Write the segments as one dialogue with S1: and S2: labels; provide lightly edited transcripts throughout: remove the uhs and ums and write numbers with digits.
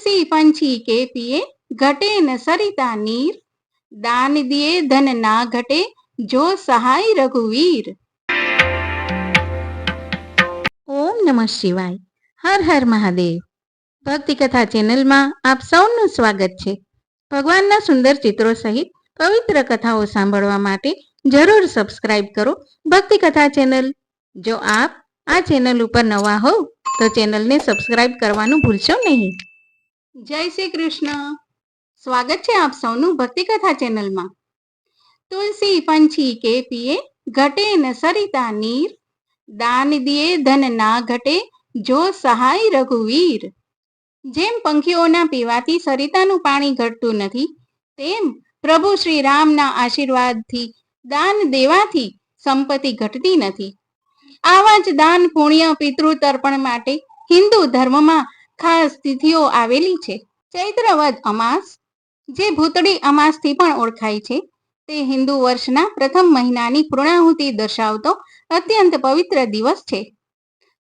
S1: तुलसी पंछी के पिए घटे न सरिता नीर, दान दिए धन ना घटे जो सहाय रघुवीर।
S2: ओम नमः शिवाय। हर हर महादेव। भक्ति कथा चेनल में आप सौનું स्वागत है। भगवानना सुंदर चित्रों सहित पवित्र कथाओं सांभळवा माटे जरूर सब्सक्राइब करो भक्ति कथा चेनल। जो आप आ चेनल पर नवा हो तो चेनल ने सब्सक्राइब करवानुं भूलशो नहीं।
S1: जय श्री कृष्ण। स्वागत है आप सौનું भक्ति कथा चेनल में। तुलसी पंछी के पिए घटे न सरिता नीर, दान दिए धन ना घटे जो सहाय रघुवीर। जेम पंखीओना पीवाथी सरितानुं पाणी घटतुं नथी, तेम प्रभु श्री रामना आशीर्वादथी दान देवाथी संपत्ति घटती नथी। आवा ज दान पुण्य पितृ तर्पण माटे हिंदू धर्म में खास तिथिओ आवेली छे। चैत्र वद अमास, जे भूतड़ी अमास थी पण ओळखाय छे, ते हिंदू वर्षना प्रथम महीनानी पूर्णाहुति दर्शावतो अत्यंत पवित्र दिवस छे।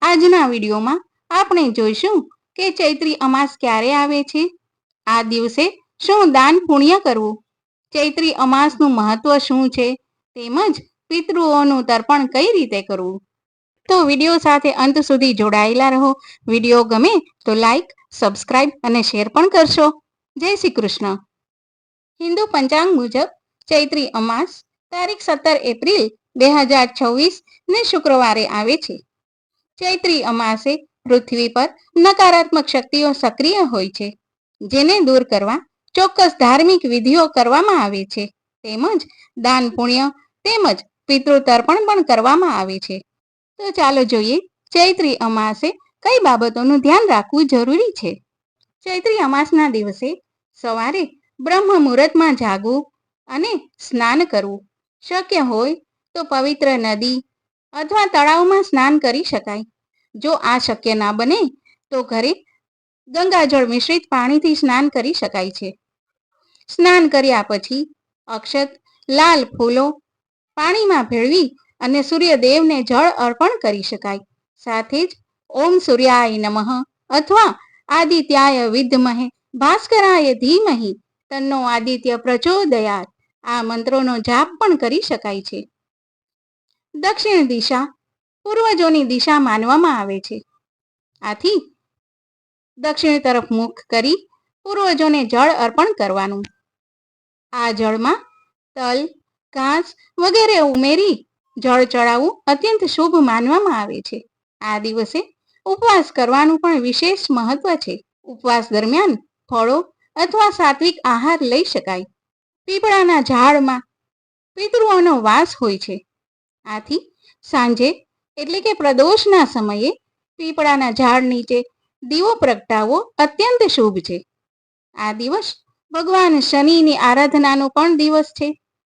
S1: आजना विडियोमां आपणे जोईशुं के चैत्री अमास क्यारे आवे छे, आ दिवसे शुं दान पुण्य करवुं, चैत्री अमासनुं महत्व शुं छे, तेमज पितृओनुं तर्पण कई रीते करवुं। तो विडियो साथे अंत सुधी जोडायेला रहो। विडियो गमे तो लाइक, सब्सक्राइब अने शेर पण करशो। जय श्री कृष्ण। हिंदू पंचांग मुजब चैत्री अमास तारीख 17 एप्रिल 2026 ने शुक्रवारे आवे छे। चैत्री अमासे पृथ्वी पर नकारात्मक शक्तिओ सक्रिय होय छे, जेने दूर करवा ચોક્કસ ધાર્મિક વિધિઓ કરવામાં આવે છે, તેમજ દાન પુણ્ય તેમજ પિતૃ તર્પણ પણ કરવામાં આવે છે। તો ચાલો જોઈએ ચૈત્રી અમાસે કઈ બાબતોનું ધ્યાન રાખવું જરૂરી છે। ચૈત્રી અમાસના દિવસે સવારે બ્રહ્મ મુહૂર્તમાં જાગવું અને સ્નાન કરવું। શક્ય હોય તો પવિત્ર નદી અથવા તળાવમાં સ્નાન કરી શકાય। જો આ શક્ય ના બને તો ઘરે ગંગાજળ મિશ્રિત પાણીથી સ્નાન કરી શકાય છે। સ્નાન કર્યા પછી અક્ષત, લાલ ફૂલો પાણીમાં ભેળવી અને સૂર્યદેવને જળ અર્પણ કરી શકાય। સાથે જ ઓમ સૂર્યાય નમઃ અથવા આદિત્યાય વિદ્મહે ભાસ્કરાય ધીમહિ તન્નો આદિત્ય પ્રચોદયાત આ મંત્રોનો જાપ પણ કરી શકાય છે। દક્ષિણ દિશા પૂર્વજોની દિશા માનવામાં આવે છે, આથી દક્ષિણ તરફ મુખ કરી પૂર્વજોને જળ અર્પણ કરવાનું। આ જળમાં તલ, ઘાસ વગેરે ઉમેરી જળ ચડાવવું અત્યંત શુભ માનવામાં આવે છે। આ દિવસે ઉપવાસ કરવાનું પણ વિશેષ મહત્વ છે। ઉપવાસ દરમિયાન ફળો અથવા સાત્વિક આહાર લઈ શકાય। પીપળાના ઝાડમાં પિતૃઓનો વાસ હોય છે, આથી સાંજે એટલે કે પ્રદોષના સમયે પીપળાના ઝાડ નીચે દીવો પ્રગટાવવો અત્યંત શુભ છે। આ દિવસ ભગવાન શનિની આરાધનાનો પણ દિવસ છે,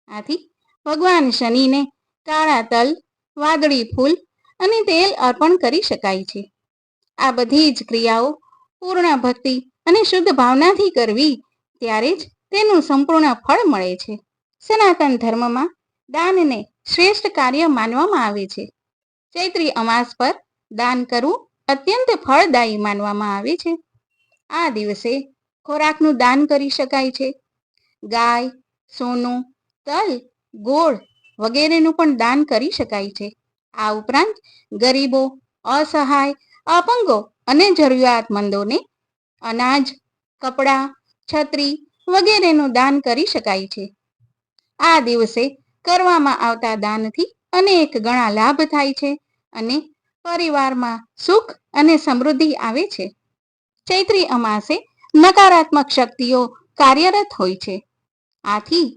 S1: આથી ભગવાન શનિને કાળા તલ, વાદળી ફૂલ અને તેલ અર્પણ કરી શકાય છે। આ બધી જ ક્રિયાઓ પૂર્ણ ભક્તિ અને શુદ્ધ ભાવનાથી કરવી, ત્યારે જ તેનું સંપૂર્ણ ફળ મળે છે। સનાતન ધર્મમાં દાનને શ્રેષ્ઠ કાર્ય માનવામાં આવે છે। ચૈત્રી અમાસ પર દાન કરવું અત્યંત ફળદાયી માનવામાં આવે છે। આ દિવસે ખોરાકનું દાન કરી શકાય છે। ગાય, સોનું, તલ, ગોળ વગેરેનું પણ દાન કરી શકાય છે। આ ઉપરાંત ગરીબો, અસહાય, અપંગો અને જરૂરિયાતમંદોને અનાજ, કપડાં, છત્રી વગેરેનું દાન કરી શકાય છે। આ દિવસે કરવામાં આવતા દાનથી અનેક ગણા લાભ થાય છે અને પરિવારમાં સુખ અને સમૃદ્ધિ આવે છે। ચૈત્રી અમાસે નકારાત્મક શક્તિઓ કાર્યરત હોય છે, આથી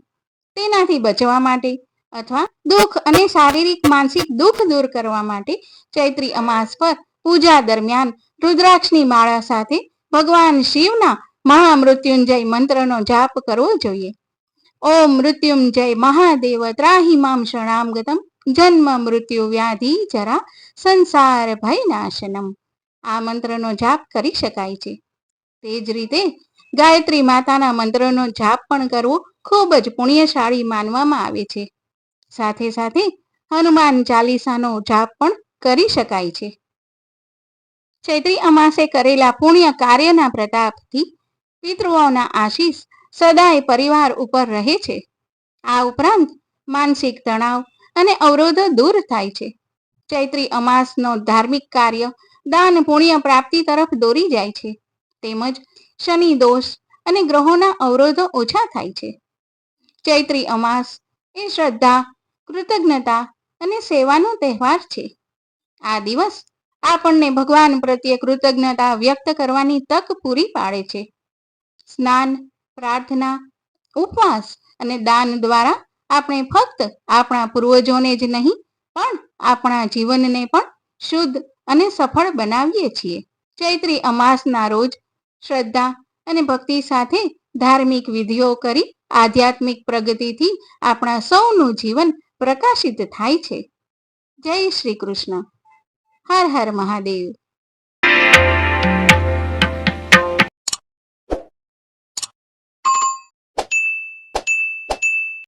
S1: તેનાથી બચવા માટે અથવા દુઃખ અને શારીરિક માનસિક દુઃખ દૂર કરવા માટે ચૈત્રી અમાસ પર પૂજા દરમિયાન રુદ્રાક્ષની માળા સાથે ભગવાન શિવના મહામૃત્યુંજય મંત્રનો જાપ કરવો જોઈએ। ઓમ મૃત્યુંજય મહાદેવ ત્રાહિ મામ શરણાગતમ જન્મ મૃત્યુ વ્યાધિ જરા સંસાર ભયનાશનમ આ મંત્રનો જાપ કરી શકાય છે। તે જ રીતે ગાયત્રી માતાના મંત્રનો જાપ પણ કરવો ખૂબ જ પુણ્યશાળી માનવામાં આવે છે। સાથે સાથે હનુમાન ચાલીસાનો જાપ પણ કરી શકાય છે। ચૈત્રી અમાસે કરેલા પુણ્ય કાર્યના પ્રતાપથી પિતૃઓના આશીષ સદાય પરિવાર ઉપર રહે છે. આ ઉપરાંત માનસિક તણાવ અને અવરોધો દૂર થાય છે. ચૈત્રી અમાસનો ધાર્મિક કાર્ય દાન પુણ્ય પ્રાપ્તિ તરફ દોરી જાય છે. તેમજ શનિ દોષ અને ગ્રહોના અવરોધો ઓછા થાય છે. ચૈત્રી અમાસ એ શ્રદ્ધા, કૃતજ્ઞતા અને સેવાનો તહેવાર છે. આ દિવસ આપણને ભગવાન પ્રત્યે કૃતજ્ઞતા વ્યક્ત કરવાની તક પૂરી પાડે છે. સ્નાન, પ્રાર્થના, ઉપવાસ અને દાન દ્વારા આપણે ફક્ત આપણા પૂર્વજોને જ નહીં પણ આપણા જીવનને પણ શુદ્ધ અને સફળ બનાવીએ છીએ. ચૈત્રી અમાસના રોજ શ્રદ્ધા અને ભક્તિ સાથે ધાર્મિક વિધિઓ કરી આધ્યાત્મિક પ્રગતિથી આપણા સૌનું જીવન પ્રકાશિત થાય છે. જય શ્રી કૃષ્ણ. હર હર મહાદેવ.